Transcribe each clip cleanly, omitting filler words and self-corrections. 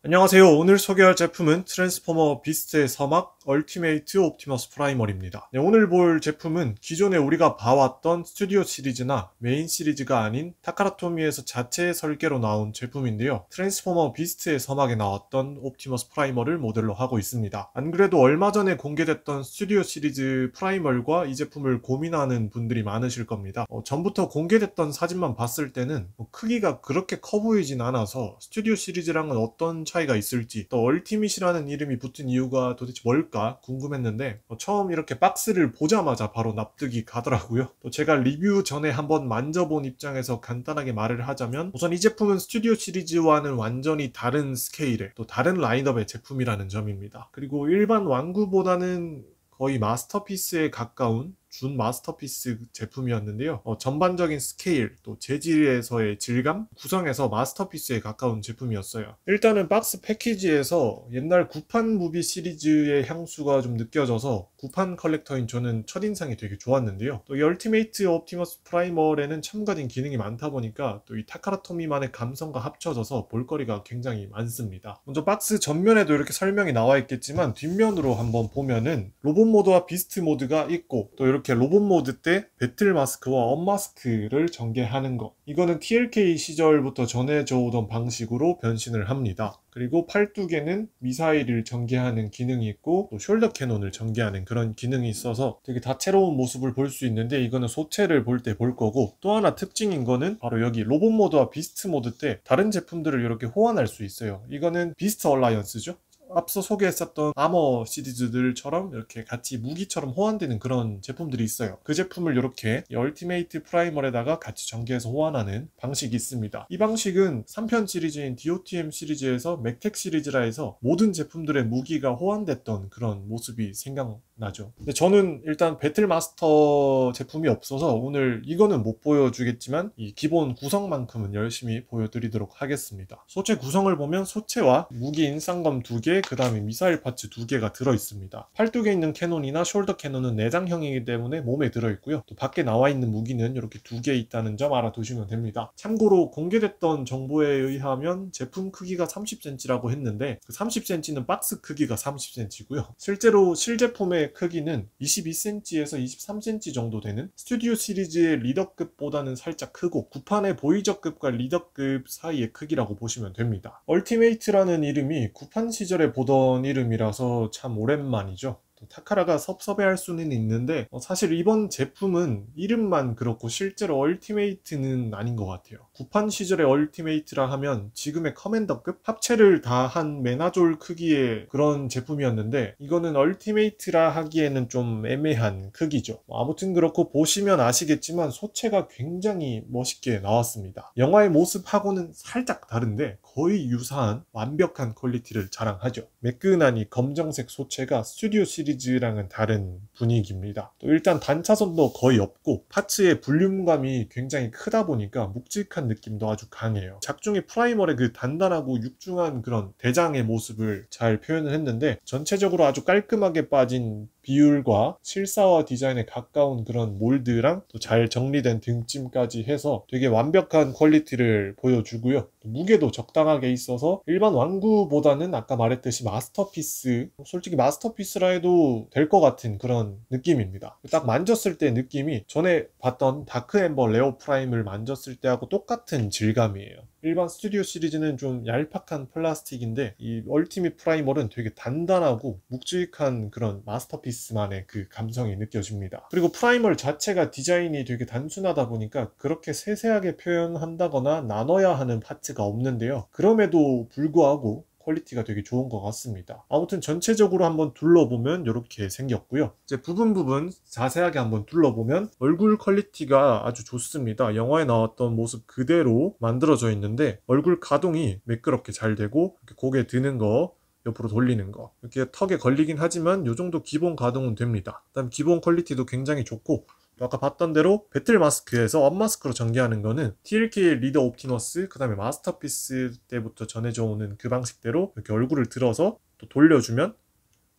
안녕하세요. 오늘 소개할 제품은 트랜스포머 비스트의 서막 얼티메이트 옵티머스 프라이머입니다. 오늘 볼 제품은 기존에 우리가 봐왔던 스튜디오 시리즈나 메인 시리즈가 아닌 타카라토미에서 자체 설계로 나온 제품인데요. 트랜스포머 비스트의 서막에 나왔던 옵티머스 프라이머를 모델로 하고 있습니다. 안 그래도 얼마 전에 공개됐던 스튜디오 시리즈 프라이머과 이 제품을 고민하는 분들이 많으실 겁니다. 전부터 공개됐던 사진만 봤을 때는 크기가 그렇게 커 보이진 않아서 스튜디오 시리즈랑은 어떤 차이가 있을지, 또 얼티밋이라는 이름이 붙은 이유가 도대체 뭘까 궁금했는데 처음 이렇게 박스를 보자마자 바로 납득이 가더라고요. 또 제가 리뷰 전에 한번 만져본 입장에서 간단하게 말을 하자면, 우선 이 제품은 스튜디오 시리즈와는 완전히 다른 스케일의 또 다른 라인업의 제품이라는 점입니다. 그리고 일반 완구보다는 거의 마스터피스에 가까운 준 마스터피스 제품이었는데요. 전반적인 스케일, 또 재질에서의 질감, 구성에서 마스터피스에 가까운 제품이었어요. 일단은 박스 패키지에서 옛날 구판 무비 시리즈의 향수가 좀 느껴져서 구판 컬렉터인 저는 첫인상이 되게 좋았는데요. 또 이 얼티메이트 옵티머스 프라이머에는 첨가된 기능이 많다 보니까 또 이 타카라토미만의 감성과 합쳐져서 볼거리가 굉장히 많습니다. 먼저 박스 전면에도 이렇게 설명이 나와 있겠지만 뒷면으로 한번 보면은 로봇 모드와 비스트 모드가 있고, 또 이렇게 로봇 모드 때 배틀 마스크와 언마스크를 전개하는 것, 이거는 TLK 시절부터 전해져 오던 방식으로 변신을 합니다. 그리고 팔뚝에는 미사일을 전개하는 기능이 있고, 또 숄더 캐논을 전개하는 그런 기능이 있어서 되게 다채로운 모습을 볼 수 있는데, 이거는 소체를 볼 때 볼 거고, 또 하나 특징인 거는 바로 여기 로봇 모드와 비스트 모드 때 다른 제품들을 이렇게 호환할 수 있어요. 이거는 비스트 얼라이언스죠. 앞서 소개했었던 아머 시리즈들처럼 이렇게 같이 무기처럼 호환되는 그런 제품들이 있어요. 그 제품을 이렇게 얼티메이트 프라이머에다가 같이 전개해서 호환하는 방식이 있습니다. 이 방식은 3편 시리즈인 DOTM 시리즈에서 맥텍 시리즈라 해서 모든 제품들의 무기가 호환됐던 그런 모습이 생각나죠. 근데 저는 일단 배틀마스터 제품이 없어서 오늘 이거는 못 보여주겠지만 이 기본 구성만큼은 열심히 보여드리도록 하겠습니다. 소체 구성을 보면 소체와 무기인 쌍검 2개, 그 다음에 미사일 파츠 2개가 들어있습니다. 팔뚝에 있는 캐논이나 숄더 캐논은 내장형이기 때문에 몸에 들어있고요. 또 밖에 나와 있는 무기는 이렇게 2개 있다는 점 알아두시면 됩니다. 참고로 공개됐던 정보에 의하면 제품 크기가 30cm라고 했는데, 그 30cm는 박스 크기가 30cm고요. 실제로 실제품의 크기는 22cm에서 23cm 정도 되는 스튜디오 시리즈의 리더급보다는 살짝 크고, 구판의 보이저급과 리더급 사이의 크기라고 보시면 됩니다. 얼티메이트라는 이름이 구판 시절에 보던 이름이라서 참 오랜만이죠. 타카라가 섭섭해할 수는 있는데 사실 이번 제품은 이름만 그렇고 실제로 얼티메이트는 아닌 것 같아요. 구판 시절의 얼티메이트라 하면 지금의 커맨더급 합체를 다 한 메나졸 크기의 그런 제품이었는데, 이거는 얼티메이트라 하기에는 좀 애매한 크기죠. 아무튼 그렇고 보시면 아시겠지만 소체가 굉장히 멋있게 나왔습니다. 영화의 모습하고는 살짝 다른데 거의 유사한 완벽한 퀄리티를 자랑하죠. 매끈한 이 검정색 소체가 스튜디오 시리즈랑은 다른 분위기입니다. 또 일단 단차선도 거의 없고 파츠의 볼륨감이 굉장히 크다 보니까 묵직한 느낌도 아주 강해요. 작중의 프라이머의 그 단단하고 육중한 그런 대장의 모습을 잘 표현을 했는데, 전체적으로 아주 깔끔하게 빠진 비율과 실사화 디자인에 가까운 그런 몰드랑 또 잘 정리된 등짐까지 해서 되게 완벽한 퀄리티를 보여주고요. 무게도 적당하게 있어서 일반 완구보다는 아까 말했듯이 마스터피스, 솔직히 마스터피스라 해도 될 것 같은 그런 느낌입니다. 딱 만졌을 때 느낌이 전에 봤던 다크엠버 레어 프라임을 만졌을 때하고 똑같은 질감이에요. 일반 스튜디오 시리즈는 좀 얄팍한 플라스틱인데 이 얼티밋 프라이머는 되게 단단하고 묵직한 그런 마스터피스만의 그 감성이 느껴집니다. 그리고 프라이머 자체가 디자인이 되게 단순하다 보니까 그렇게 세세하게 표현한다거나 나눠야 하는 파츠가 없는데요. 그럼에도 불구하고 퀄리티가 되게 좋은 것 같습니다. 아무튼 전체적으로 한번 둘러보면 이렇게 생겼고요. 이제 부분 자세하게 한번 둘러보면 얼굴 퀄리티가 아주 좋습니다. 영화에 나왔던 모습 그대로 만들어져 있는데 얼굴 가동이 매끄럽게 잘 되고, 이렇게 고개 드는 거, 옆으로 돌리는 거, 이렇게 턱에 걸리긴 하지만 이 정도 기본 가동은 됩니다. 그다음 기본 퀄리티도 굉장히 좋고, 아까 봤던 대로 배틀 마스크에서 언마스크로 전개하는 거는 TLK의 리더 옵티머스, 그 다음에 마스터피스 때부터 전해져 오는 그 방식대로 이렇게 얼굴을 들어서 또 돌려주면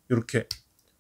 이렇게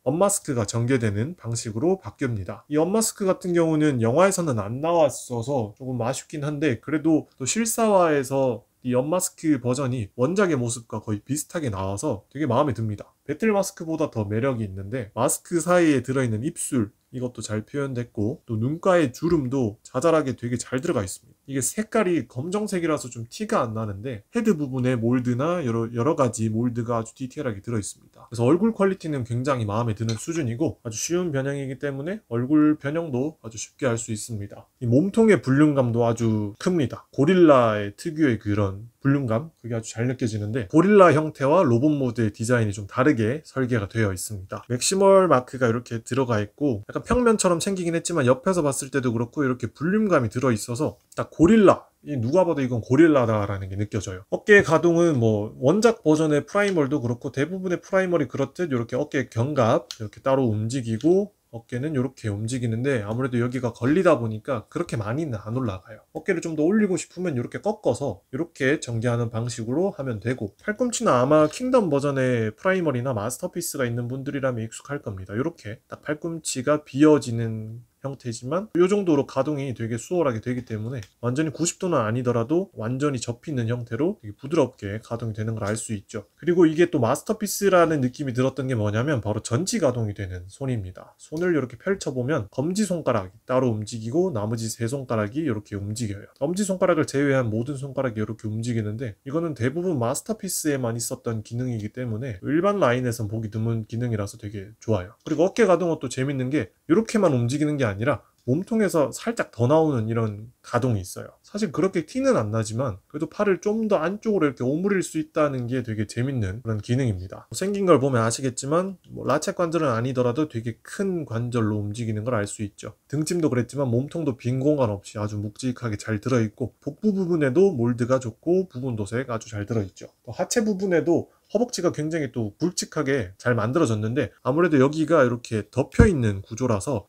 언마스크가 전개되는 방식으로 바뀝니다. 이 언마스크 같은 경우는 영화에서는 안 나왔어서 조금 아쉽긴 한데, 그래도 또 실사화에서 이 언마스크 버전이 원작의 모습과 거의 비슷하게 나와서 되게 마음에 듭니다. 배틀 마스크보다 더 매력이 있는데, 마스크 사이에 들어있는 입술, 이것도 잘 표현됐고, 또 눈가의 주름도 자잘하게 되게 잘 들어가 있습니다. 이게 색깔이 검정색이라서 좀 티가 안 나는데, 헤드 부분에 몰드나 여러 가지 몰드가 아주 디테일하게 들어있습니다. 그래서 얼굴 퀄리티는 굉장히 마음에 드는 수준이고, 아주 쉬운 변형이기 때문에 얼굴 변형도 아주 쉽게 할 수 있습니다. 이 몸통의 볼륨감도 아주 큽니다. 고릴라의 특유의 그런 볼륨감, 그게 아주 잘 느껴지는데, 고릴라 형태와 로봇 모드의 디자인이 좀 다르게 설계가 되어 있습니다. 맥시멀 마크가 이렇게 들어가 있고, 약간 평면처럼 생기긴 했지만 옆에서 봤을 때도 그렇고 이렇게 볼륨감이 들어있어서 딱 고릴라, 누가 봐도 이건 고릴라다라는 게 느껴져요. 어깨 가동은 뭐 원작 버전의 프라이멀도 그렇고 대부분의 프라이멀이 그렇듯 이렇게 어깨 견갑 이렇게 따로 움직이고, 어깨는 이렇게 움직이는데 아무래도 여기가 걸리다 보니까 그렇게 많이는 안 올라가요. 어깨를 좀 더 올리고 싶으면 이렇게 꺾어서 이렇게 전개하는 방식으로 하면 되고, 팔꿈치는 아마 킹덤 버전의 프라이머리나 마스터피스가 있는 분들이라면 익숙할 겁니다. 이렇게 딱 팔꿈치가 비어지는 형태지만 이 정도로 가동이 되게 수월하게 되기 때문에 완전히 90도는 아니더라도 완전히 접히는 형태로 되게 부드럽게 가동이 되는 걸 알 수 있죠. 그리고 이게 또 마스터피스라는 느낌이 들었던 게 뭐냐면 바로 전지 가동이 되는 손입니다. 손을 이렇게 펼쳐보면 검지손가락이 따로 움직이고 나머지 세 손가락이 이렇게 움직여요. 엄지손가락을 제외한 모든 손가락이 이렇게 움직이는데, 이거는 대부분 마스터피스에만 있었던 기능이기 때문에 일반 라인에선 보기 드문 기능이라서 되게 좋아요. 그리고 어깨 가동은 또 재밌는 게 이렇게만 움직이는 게 아니라 몸통에서 살짝 더 나오는 이런 가동이 있어요. 사실 그렇게 티는 안 나지만 그래도 팔을 좀 더 안쪽으로 이렇게 오므릴 수 있다는 게 되게 재밌는 그런 기능입니다. 생긴 걸 보면 아시겠지만 라쳇 관절은 아니더라도 되게 큰 관절로 움직이는 걸 알 수 있죠. 등짐도 그랬지만 몸통도 빈 공간 없이 아주 묵직하게 잘 들어있고, 복부 부분에도 몰드가 좋고 부분 도색 아주 잘 들어있죠. 또 하체 부분에도 허벅지가 굉장히 또 굵직하게 잘 만들어졌는데, 아무래도 여기가 이렇게 덮여있는 구조라서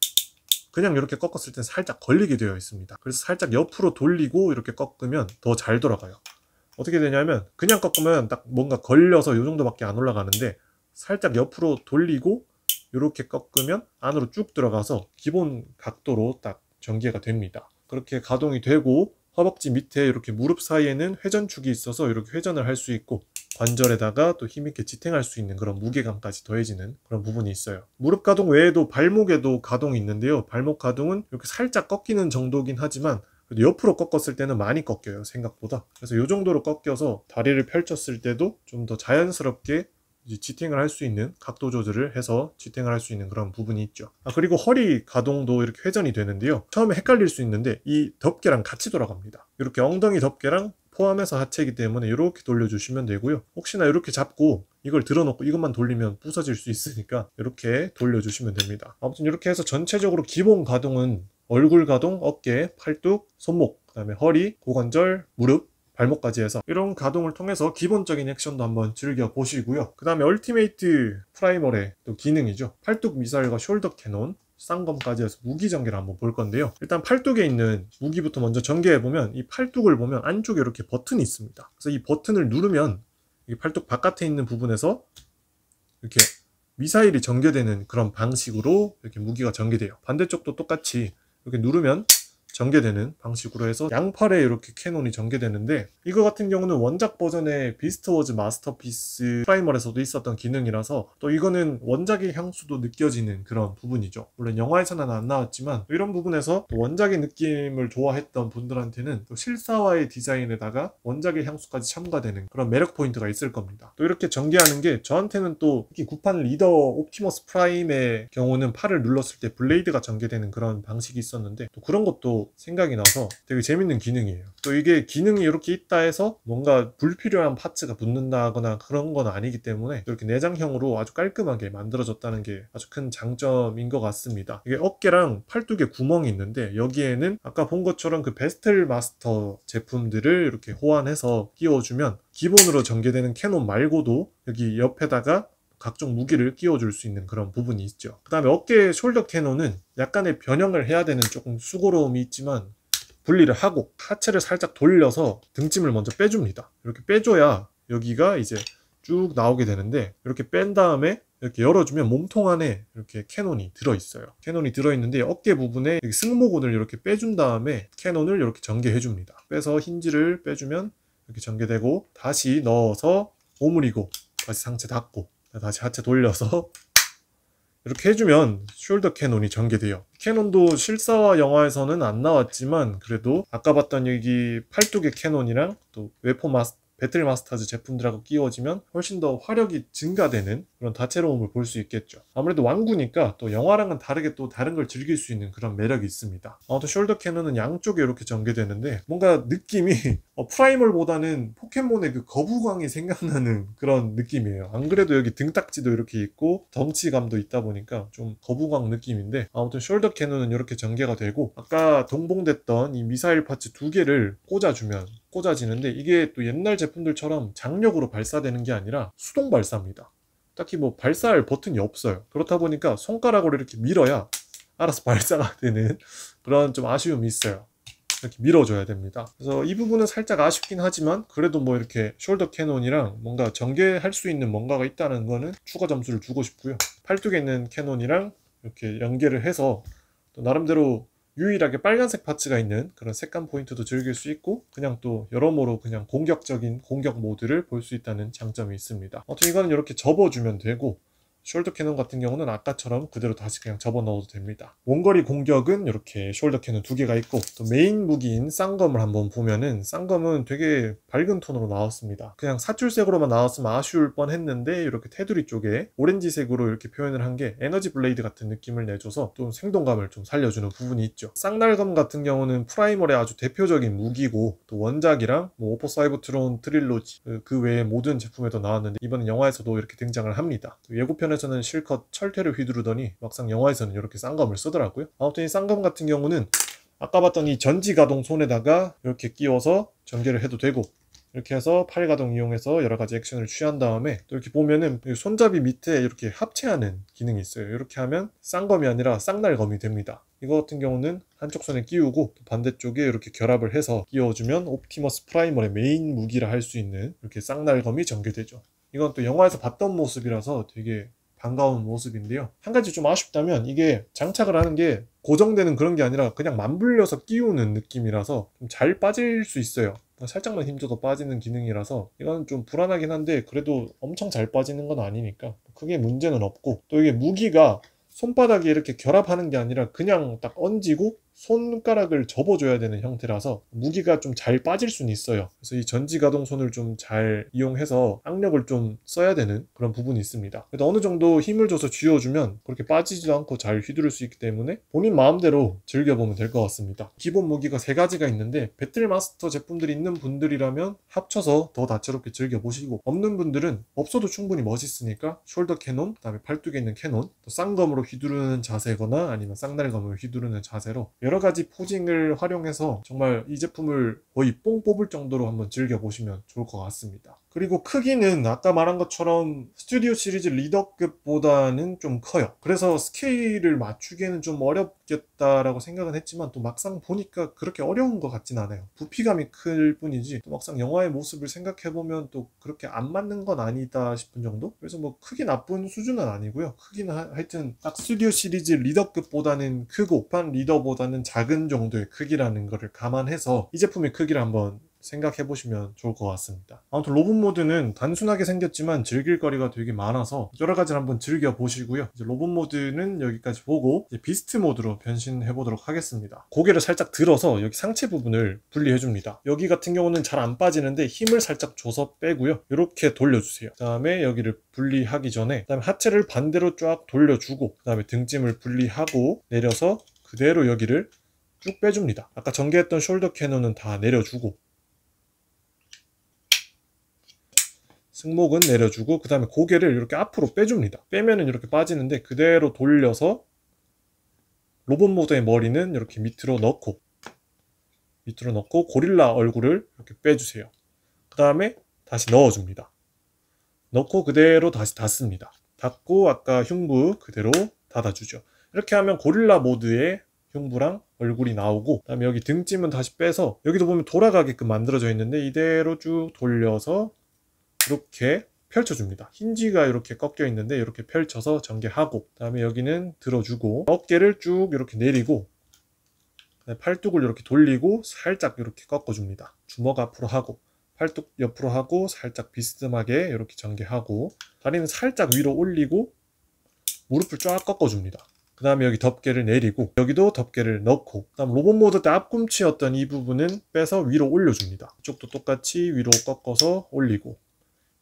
그냥 이렇게 꺾었을 땐 살짝 걸리게 되어 있습니다. 그래서 살짝 옆으로 돌리고 이렇게 꺾으면 더 잘 돌아가요. 어떻게 되냐면 그냥 꺾으면 딱 뭔가 걸려서 이 정도밖에 안 올라가는데, 살짝 옆으로 돌리고 이렇게 꺾으면 안으로 쭉 들어가서 기본 각도로 딱 전개가 됩니다. 그렇게 가동이 되고, 허벅지 밑에 이렇게 무릎 사이에는 회전축이 있어서 이렇게 회전을 할 수 있고, 관절에다가 또 힘있게 지탱할 수 있는 그런 무게감까지 더해지는 그런 부분이 있어요. 무릎 가동 외에도 발목에도 가동이 있는데요. 발목 가동은 이렇게 살짝 꺾이는 정도긴 하지만 그래도 옆으로 꺾었을 때는 많이 꺾여요, 생각보다. 그래서 이 정도로 꺾여서 다리를 펼쳤을 때도 좀 더 자연스럽게 지탱을 할 수 있는, 각도 조절을 해서 지탱을 할 수 있는 그런 부분이 있죠. 그리고 허리 가동도 이렇게 회전이 되는데요. 처음에 헷갈릴 수 있는데 이 덮개랑 같이 돌아갑니다. 이렇게 엉덩이 덮개랑 포함해서 하체이기 때문에 이렇게 돌려주시면 되고요. 혹시나 이렇게 잡고 이걸 들어놓고 이것만 돌리면 부서질 수 있으니까 이렇게 돌려주시면 됩니다. 아무튼 이렇게 해서 전체적으로 기본 가동은 얼굴 가동, 어깨, 팔뚝, 손목, 그 다음에 허리, 고관절, 무릎, 발목까지 해서 이런 가동을 통해서 기본적인 액션도 한번 즐겨보시고요. 그 다음에 얼티메이트 프라이멀의 또 기능이죠. 팔뚝 미사일과 숄더 캐논, 쌍검까지 해서 무기 전개를 한번 볼 건데요. 일단 팔뚝에 있는 무기부터 먼저 전개해보면, 이 팔뚝을 보면 안쪽에 이렇게 버튼이 있습니다. 그래서 이 버튼을 누르면 이 팔뚝 바깥에 있는 부분에서 이렇게 미사일이 전개되는 그런 방식으로 이렇게 무기가 전개돼요. 반대쪽도 똑같이 이렇게 누르면 전개되는 방식으로 해서 양팔에 이렇게 캐논이 전개되는데, 이거 같은 경우는 원작 버전의 비스트 워즈 마스터피스 프라이멀에서도 있었던 기능이라서 또 이거는 원작의 향수도 느껴지는 그런 부분이죠. 물론 영화에서는 안 나왔지만 이런 부분에서 원작의 느낌을 좋아했던 분들한테는 또 실사화의 디자인에다가 원작의 향수까지 첨가되는 그런 매력 포인트가 있을 겁니다. 또 이렇게 전개하는 게 저한테는 또 특히 구판 리더 옵티머스 프라임의 경우는 팔을 눌렀을 때 블레이드가 전개되는 그런 방식이 있었는데, 또 그런 것도 생각이 나서 되게 재밌는 기능이에요. 또 이게 기능이 이렇게 있다 해서 뭔가 불필요한 파츠가 붙는다거나 그런 건 아니기 때문에 이렇게 내장형으로 아주 깔끔하게 만들어졌다는 게 아주 큰 장점인 것 같습니다. 이게 어깨랑 팔뚝에 구멍이 있는데, 여기에는 아까 본 것처럼 그 베스텔 마스터 제품들을 이렇게 호환해서 끼워주면 기본으로 전개되는 캐논 말고도 여기 옆에다가 각종 무기를 끼워줄 수 있는 그런 부분이 있죠. 그 다음에 어깨 숄더 캐논은 약간의 변형을 해야 되는 조금 수고로움이 있지만 분리를 하고 하체를 살짝 돌려서 등짐을 먼저 빼줍니다. 이렇게 빼줘야 여기가 이제 쭉 나오게 되는데, 이렇게 뺀 다음에 이렇게 열어주면 몸통 안에 이렇게 캐논이 들어있어요. 캐논이 들어있는데 어깨 부분에 승모근을 이렇게 빼준 다음에 캐논을 이렇게 전개해줍니다. 빼서 힌지를 빼주면 이렇게 전개되고, 다시 넣어서 오므리고 다시 상체 닫고 다시 하체 돌려서 이렇게 해주면 숄더 캐논이 전개돼요. 캐논도 실사화 영화에서는 안 나왔지만 그래도 아까 봤던 여기 팔뚝의 캐논이랑 또 배틀 마스터즈 제품들하고 끼워지면 훨씬 더 화력이 증가되는 그런 다채로움을 볼 수 있겠죠. 아무래도 완구니까 또 영화랑은 다르게 또 다른 걸 즐길 수 있는 그런 매력이 있습니다. 아무튼 숄더 캐논은 양쪽에 이렇게 전개되는데 뭔가 느낌이 프라이멀보다는 포켓몬의 그 거부광이 생각나는 그런 느낌이에요. 안 그래도 여기 등딱지도 이렇게 있고 덩치감도 있다 보니까 좀 거부광 느낌인데, 아무튼 숄더 캐논은 이렇게 전개가 되고, 아까 동봉됐던 이 미사일 파츠 두 개를 꽂아지는데 이게 또 옛날 제품들처럼 장력으로 발사되는 게 아니라 수동 발사입니다. 딱히 뭐 발사할 버튼이 없어요. 그렇다 보니까 손가락으로 이렇게 밀어야 알아서 발사가 되는 그런 좀 아쉬움이 있어요. 이렇게 밀어줘야 됩니다. 그래서 이 부분은 살짝 아쉽긴 하지만 그래도 뭐 이렇게 숄더 캐논이랑 뭔가 전개할 수 있는 뭔가가 있다는 거는 추가 점수를 주고 싶고요. 팔뚝에 있는 캐논이랑 이렇게 연계를 해서 또 나름대로 유일하게 빨간색 파츠가 있는 그런 색감 포인트도 즐길 수 있고, 그냥 또 여러모로 그냥 공격적인 공격 모드를 볼 수 있다는 장점이 있습니다. 아무튼 이거는 이렇게 접어주면 되고, 숄더 캐논 같은 경우는 아까처럼 그대로 다시 그냥 접어 넣어도 됩니다. 원거리 공격은 이렇게 숄더 캐논 두 개가 있고, 또 메인 무기인 쌍검을 한번 보면은 쌍검은 되게 밝은 톤으로 나왔습니다. 그냥 사출색으로만 나왔으면 아쉬울 뻔 했는데 이렇게 테두리 쪽에 오렌지색으로 이렇게 표현을 한 게 에너지 블레이드 같은 느낌을 내줘서 좀 생동감을 좀 살려주는 부분이 있죠. 쌍날검 같은 경우는 프라이멀의 아주 대표적인 무기고, 또 원작이랑 뭐 오퍼 사이버트론 트릴로지 그 외에 모든 제품에도 나왔는데 이번 영화에서도 이렇게 등장을 합니다. 예고편에서는 실컷 철퇴를 휘두르더니 막상 영화에서는 이렇게 쌍검을 쓰더라고요. 아무튼 이 쌍검 같은 경우는 아까 봤던 이 전지 가동 손에다가 이렇게 끼워서 전개를 해도 되고, 이렇게 해서 팔 가동 이용해서 여러 가지 액션을 취한 다음에 또 이렇게 보면은 손잡이 밑에 이렇게 합체하는 기능이 있어요. 이렇게 하면 쌍검이 아니라 쌍날검이 됩니다. 이거 같은 경우는 한쪽 손에 끼우고 또 반대쪽에 이렇게 결합을 해서 끼워주면 옵티머스 프라이멀의 메인 무기라 할 수 있는 이렇게 쌍날검이 전개되죠. 이건 또 영화에서 봤던 모습이라서 되게 반가운 모습인데요. 한 가지 좀 아쉽다면 이게 장착을 하는 게 고정되는 그런 게 아니라 그냥 만불려서 끼우는 느낌이라서 좀 잘 빠질 수 있어요. 살짝만 힘줘도 빠지는 기능이라서 이건 좀 불안하긴 한데 그래도 엄청 잘 빠지는 건 아니니까 크게 문제는 없고, 또 이게 무기가 손바닥에 이렇게 결합하는 게 아니라 그냥 딱 얹이고 손가락을 접어줘야 되는 형태라서 무기가 좀 잘 빠질 수는 있어요. 그래서 이 전지 가동 손을 좀 잘 이용해서 악력을 좀 써야 되는 그런 부분이 있습니다. 그래도 어느 정도 힘을 줘서 쥐어주면 그렇게 빠지지도 않고 잘 휘두를 수 있기 때문에 본인 마음대로 즐겨보면 될 것 같습니다. 기본 무기가 세 가지가 있는데 배틀 마스터 제품들이 있는 분들이라면 합쳐서 더 다채롭게 즐겨보시고, 없는 분들은 없어도 충분히 멋있으니까 숄더 캐논, 그 다음에 팔뚝에 있는 캐논, 또 쌍검으로 휘두르는 자세거나 아니면 쌍날검을 휘두르는 자세로 여러 가지 포징을 활용해서 정말 이 제품을 거의 뽕 뽑을 정도로 한번 즐겨보시면 좋을 것 같습니다. 그리고 크기는 아까 말한 것처럼 스튜디오 시리즈 리더급보다는 좀 커요. 그래서 스케일을 맞추기에는 좀 어렵겠다라고 생각은 했지만 또 막상 보니까 그렇게 어려운 것 같진 않아요. 부피감이 클 뿐이지 또 막상 영화의 모습을 생각해보면 또 그렇게 안 맞는 건 아니다 싶은 정도? 그래서 뭐 크게 나쁜 수준은 아니고요. 크기는 하여튼 딱 스튜디오 시리즈 리더급보다는 크고 판 리더보다는 작은 정도의 크기라는 거를 감안해서 이 제품의 크기를 한번 생각해 보시면 좋을 것 같습니다. 아무튼 로봇 모드는 단순하게 생겼지만 즐길 거리가 되게 많아서 여러 가지를 한번 즐겨 보시고요. 이제 로봇 모드는 여기까지 보고 이제 비스트 모드로 변신해 보도록 하겠습니다. 고개를 살짝 들어서 여기 상체 부분을 분리해 줍니다. 여기 같은 경우는 잘 안 빠지는데 힘을 살짝 줘서 빼고요. 이렇게 돌려주세요. 그 다음에 여기를 분리하기 전에 그다음에 하체를 반대로 쫙 돌려주고 그 다음에 등짐을 분리하고 내려서 그대로 여기를 쭉 빼줍니다. 아까 전개했던 숄더 캐논은 다 내려주고 승모근 내려주고 그 다음에 고개를 이렇게 앞으로 빼줍니다. 빼면은 이렇게 빠지는데 그대로 돌려서 로봇 모드의 머리는 이렇게 밑으로 넣고 고릴라 얼굴을 이렇게 빼주세요. 그 다음에 다시 넣어줍니다. 넣고 그대로 다시 닫습니다. 닫고 아까 흉부 그대로 닫아주죠. 이렇게 하면 고릴라 모드의 흉부랑 얼굴이 나오고, 그 다음에 여기 등짐은 다시 빼서 여기도 보면 돌아가게끔 만들어져 있는데 이대로 쭉 돌려서 이렇게 펼쳐줍니다. 힌지가 이렇게 꺾여 있는데 이렇게 펼쳐서 전개하고, 그 다음에 여기는 들어주고, 어깨를 쭉 이렇게 내리고, 팔뚝을 이렇게 돌리고 살짝 이렇게 꺾어줍니다. 주먹 앞으로 하고, 팔뚝 옆으로 하고, 살짝 비스듬하게 이렇게 전개하고, 다리는 살짝 위로 올리고 무릎을 쫙 꺾어줍니다. 그 다음에 여기 덮개를 내리고, 여기도 덮개를 넣고, 그 다음 로봇 모드 때 앞꿈치였던 이 부분은 빼서 위로 올려줍니다. 이쪽도 똑같이 위로 꺾어서 올리고,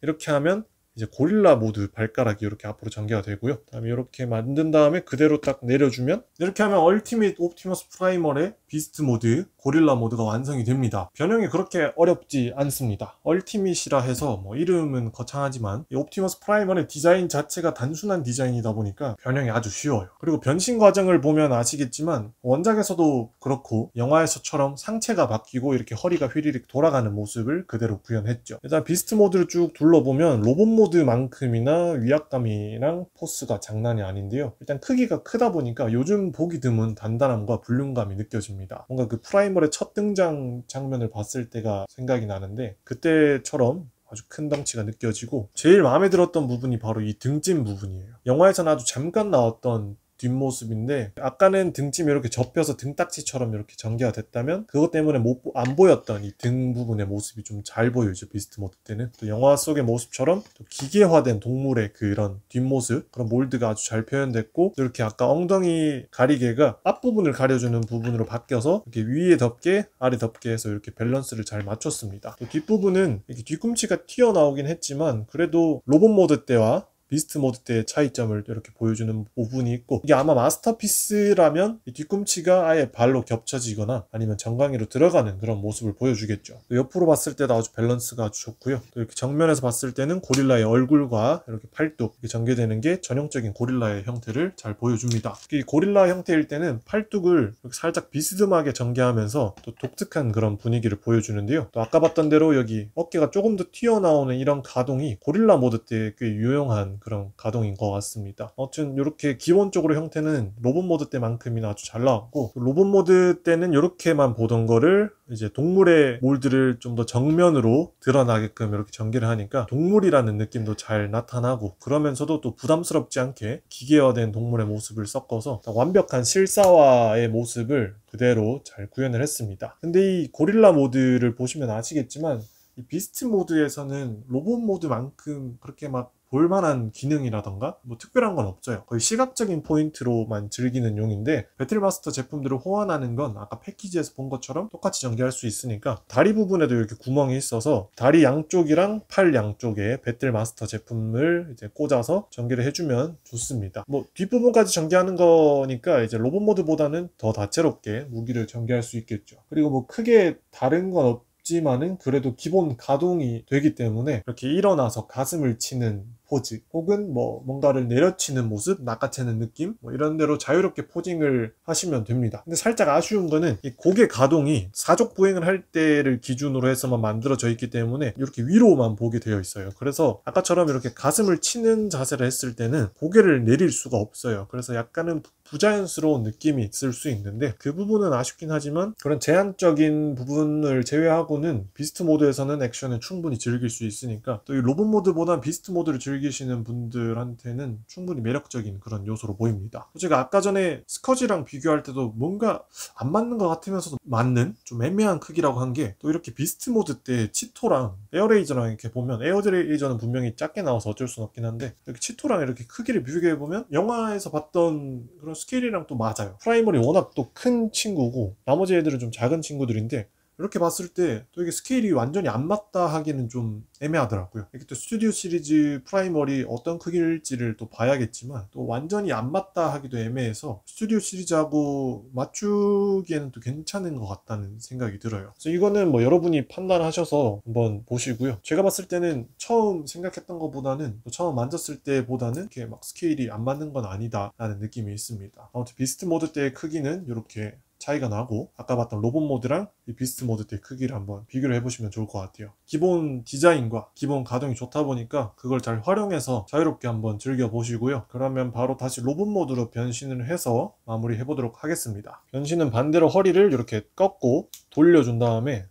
이렇게 하면 이제 고릴라 모드 발가락이 이렇게 앞으로 전개가 되고요. 그 다음에 이렇게 만든 다음에 그대로 딱 내려주면, 이렇게 하면 얼티밋 옵티머스 프라이멀의 비스트 모드, 고릴라 모드가 완성이 됩니다. 변형이 그렇게 어렵지 않습니다. 얼티밋이라 해서 뭐 이름은 거창하지만 이 옵티머스 프라이멀의 디자인 자체가 단순한 디자인이다 보니까 변형이 아주 쉬워요. 그리고 변신 과정을 보면 아시겠지만 원작에서도 그렇고 영화에서처럼 상체가 바뀌고 이렇게 허리가 휘리릭 돌아가는 모습을 그대로 구현했죠. 일단 비스트 모드를 쭉 둘러보면 로봇 모드만큼이나 위압감이랑 포스가 장난이 아닌데요. 일단 크기가 크다 보니까 요즘 보기 드문 단단함과 볼륨감이 느껴집니다. 뭔가 그 프라이멀의 첫 등장 장면을 봤을 때가 생각이 나는데, 그때처럼 아주 큰 덩치가 느껴지고, 제일 마음에 들었던 부분이 바로 이 등짐 부분이에요. 영화에서는 아주 잠깐 나왔던 뒷모습인데, 아까는 등짐이 이렇게 접혀서 등딱지처럼 이렇게 전개가 됐다면, 그것 때문에 안 보였던 이 등 부분의 모습이 좀 잘 보여요. 비스트 모드 때는 또 영화 속의 모습처럼 또 기계화된 동물의 그런 뒷모습, 그런 몰드가 아주 잘 표현됐고, 또 이렇게 아까 엉덩이 가리개가 앞부분을 가려주는 부분으로 바뀌어서 이렇게 위에 덮개 아래 덮개에서 이렇게 밸런스를 잘 맞췄습니다. 또 뒷부분은 이렇게 뒤꿈치가 튀어나오긴 했지만 그래도 로봇 모드 때와 비스트 모드 때의 차이점을 이렇게 보여주는 부분이 있고, 이게 아마 마스터피스라면 이 뒤꿈치가 아예 발로 겹쳐지거나 아니면 정강이로 들어가는 그런 모습을 보여주겠죠. 또 옆으로 봤을 때도 아주 밸런스가 아주 좋고요. 또 이렇게 정면에서 봤을 때는 고릴라의 얼굴과 이렇게 팔뚝 이렇게 전개되는 게 전형적인 고릴라의 형태를 잘 보여줍니다. 이 고릴라 형태일 때는 팔뚝을 이렇게 살짝 비스듬하게 전개하면서 또 독특한 그런 분위기를 보여주는데요. 또 아까 봤던 대로 여기 어깨가 조금 더 튀어나오는 이런 가동이 고릴라 모드 때 꽤 유용한 그런 가동인 것 같습니다. 아무튼 이렇게 기본적으로 형태는 로봇 모드 때만큼이나 아주 잘 나왔고, 로봇 모드 때는 이렇게만 보던 거를 이제 동물의 몰드를 좀 더 정면으로 드러나게끔 이렇게 전개를 하니까 동물이라는 느낌도 잘 나타나고, 그러면서도 또 부담스럽지 않게 기계화된 동물의 모습을 섞어서 완벽한 실사화의 모습을 그대로 잘 구현을 했습니다. 근데 이 고릴라 모드를 보시면 아시겠지만 이 비스트 모드에서는 로봇 모드만큼 그렇게 막 볼만한 기능이라던가 뭐 특별한 건 없어요. 거의 시각적인 포인트로만 즐기는 용인데, 배틀마스터 제품들을 호환하는 건 아까 패키지에서 본 것처럼 똑같이 전개할 수 있으니까 다리 부분에도 이렇게 구멍이 있어서 다리 양쪽이랑 팔 양쪽에 배틀마스터 제품을 이제 꽂아서 전개를 해주면 좋습니다. 뭐 뒷부분까지 전개하는 거니까 이제 로봇 모드보다는 더 다채롭게 무기를 전개할 수 있겠죠. 그리고 뭐 크게 다른 건 지만은 그래도 기본 가동이 되기 때문에 이렇게 일어나서 가슴을 치는 포즈, 혹은 뭐 뭔가를 내려치는 모습, 낚아채는 느낌, 뭐 이런 대로 자유롭게 포징을 하시면 됩니다. 근데 살짝 아쉬운 거는 이 고개 가동이 사족 보행을 할 때를 기준으로 해서만 만들어져 있기 때문에 이렇게 위로만 보게 되어 있어요. 그래서 아까처럼 이렇게 가슴을 치는 자세를 했을 때는 고개를 내릴 수가 없어요. 그래서 약간은 부자연스러운 느낌이 있을 수 있는데, 그 부분은 아쉽긴 하지만 그런 제한적인 부분을 제외하고는 비스트 모드에서는 액션을 충분히 즐길 수 있으니까, 또 이 로봇 모드보다 비스트 모드를 즐기시는 분들한테는 충분히 매력적인 그런 요소로 보입니다. 제가 아까 전에 스커지랑 비교할 때도 뭔가 안 맞는 것 같으면서도 맞는 좀 애매한 크기라고 한 게, 또 이렇게 비스트 모드 때 치토랑 에어레이저랑 이렇게 보면, 에어레이저는 분명히 작게 나와서 어쩔 수는 없긴 한데 이렇게 치토랑 이렇게 크기를 비교해보면 영화에서 봤던 그런 스케일이랑 또 맞아요. 프라이머리 워낙 또 큰 친구고 나머지 애들은 좀 작은 친구들인데, 이렇게 봤을 때 또 이게 스케일이 완전히 안 맞다 하기는 좀 애매하더라고요. 이렇게 또 스튜디오 시리즈 프라이머리 어떤 크기일지를 또 봐야겠지만, 또 완전히 안 맞다 하기도 애매해서 스튜디오 시리즈하고 맞추기에는 또 괜찮은 것 같다는 생각이 들어요. 그래서 이거는 뭐 여러분이 판단하셔서 한번 보시고요. 제가 봤을 때는 처음 생각했던 것보다는, 또 처음 만졌을 때보다는 이렇게 막 스케일이 안 맞는 건 아니다 라는 느낌이 있습니다. 아무튼 비스트 모드 때의 크기는 이렇게 차이가 나고, 아까 봤던 로봇 모드랑 이 비스트 모드 때 크기를 한번 비교를 해보시면 좋을 것 같아요. 기본 디자인과 기본 가동이 좋다 보니까 그걸 잘 활용해서 자유롭게 한번 즐겨보시고요. 그러면 바로 다시 로봇 모드로 변신을 해서 마무리 해보도록 하겠습니다. 변신은 반대로 허리를 이렇게 꺾고 돌려준 다음에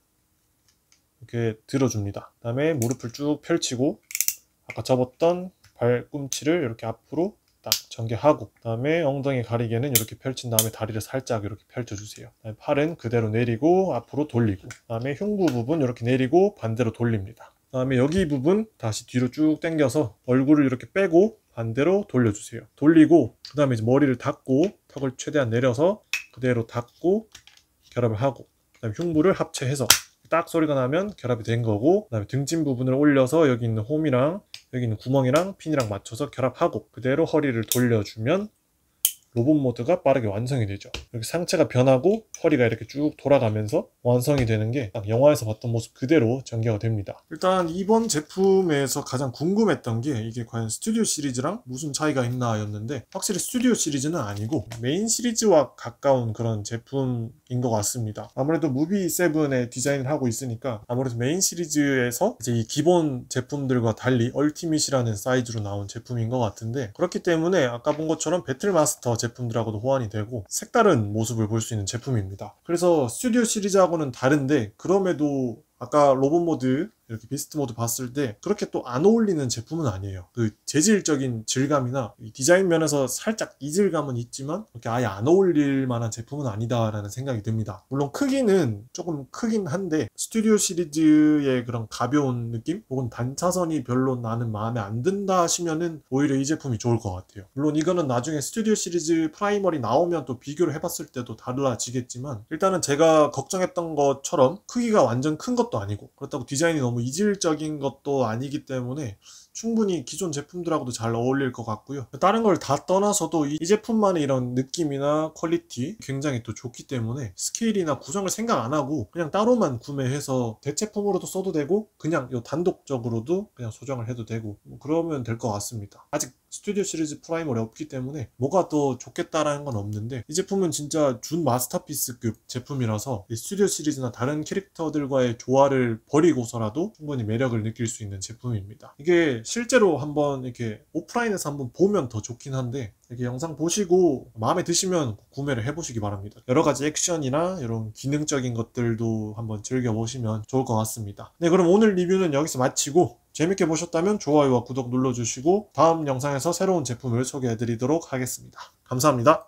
이렇게 들어줍니다. 그 다음에 무릎을 쭉 펼치고 아까 접었던 발꿈치를 이렇게 앞으로 딱 전개하고, 그 다음에 엉덩이 가리개는 이렇게 펼친 다음에 다리를 살짝 이렇게 펼쳐주세요. 그다음에 팔은 그대로 내리고 앞으로 돌리고, 그 다음에 흉부 부분 이렇게 내리고 반대로 돌립니다. 그 다음에 여기 부분 다시 뒤로 쭉 당겨서 얼굴을 이렇게 빼고 반대로 돌려주세요. 돌리고, 그 다음에 이제 머리를 닫고 턱을 최대한 내려서 그대로 닫고 결합을 하고, 그 다음에 흉부를 합체해서 딱 소리가 나면 결합이 된 거고, 그 다음에 등짐 부분을 올려서 여기 있는 홈이랑 여기 있는 구멍이랑 핀이랑 맞춰서 결합하고 그대로 허리를 돌려주면 로봇 모드가 빠르게 완성이 되죠. 이렇게 상체가 변하고 허리가 이렇게 쭉 돌아가면서 완성이 되는 게 딱 영화에서 봤던 모습 그대로 전개가 됩니다. 일단 이번 제품에서 가장 궁금했던 게 이게 과연 스튜디오 시리즈랑 무슨 차이가 있나 였는데, 확실히 스튜디오 시리즈는 아니고 메인 시리즈와 가까운 그런 제품인 것 같습니다. 아무래도 무비 7의 디자인을 하고 있으니까 아무래도 메인 시리즈에서 이제 이 기본 제품들과 달리 얼티밋이라는 사이즈로 나온 제품인 것 같은데, 그렇기 때문에 아까 본 것처럼 배틀마스터 제품들하고도 호환이 되고 색다른 모습을 볼 수 있는 제품입니다. 그래서 스튜디오 시리즈하고는 다른데, 그럼에도 아까 로봇 모드 이렇게 비스트 모드 봤을 때 그렇게 또 안 어울리는 제품은 아니에요. 그 재질적인 질감이나 디자인 면에서 살짝 이질감은 있지만 그렇게 아예 안 어울릴 만한 제품은 아니다라는 생각이 듭니다. 물론 크기는 조금 크긴 한데 스튜디오 시리즈의 그런 가벼운 느낌 혹은 단차선이 별로 나는 마음에 안 든다 하시면은 오히려 이 제품이 좋을 것 같아요. 물론 이거는 나중에 스튜디오 시리즈 프라이머리 나오면 또 비교를 해봤을 때도 달라지겠지만, 일단은 제가 걱정했던 것처럼 크기가 완전 큰 것도 아니고 그렇다고 디자인이 너무 이질적인 것도 아니기 때문에 충분히 기존 제품들하고도 잘 어울릴 것 같고요. 다른 걸 다 떠나서도 이 제품만의 이런 느낌이나 퀄리티 굉장히 또 좋기 때문에 스케일이나 구성을 생각 안 하고 그냥 따로만 구매해서 대체품으로도 써도 되고 그냥 요 단독적으로도 그냥 소장을 해도 되고 뭐 그러면 될 것 같습니다. 아직 스튜디오 시리즈 프라이머리 없기 때문에 뭐가 더 좋겠다라는 건 없는데, 이 제품은 진짜 준 마스터피스급 제품이라서 이 스튜디오 시리즈나 다른 캐릭터들과의 조화를 버리고서라도 충분히 매력을 느낄 수 있는 제품입니다. 이게 실제로 한번 이렇게 오프라인에서 한번 보면 더 좋긴 한데, 이렇게 영상 보시고 마음에 드시면 구매를 해보시기 바랍니다. 여러가지 액션이나 이런 기능적인 것들도 한번 즐겨보시면 좋을 것 같습니다. 네, 그럼 오늘 리뷰는 여기서 마치고, 재밌게 보셨다면 좋아요와 구독 눌러주시고 다음 영상에서 새로운 제품을 소개해드리도록 하겠습니다. 감사합니다.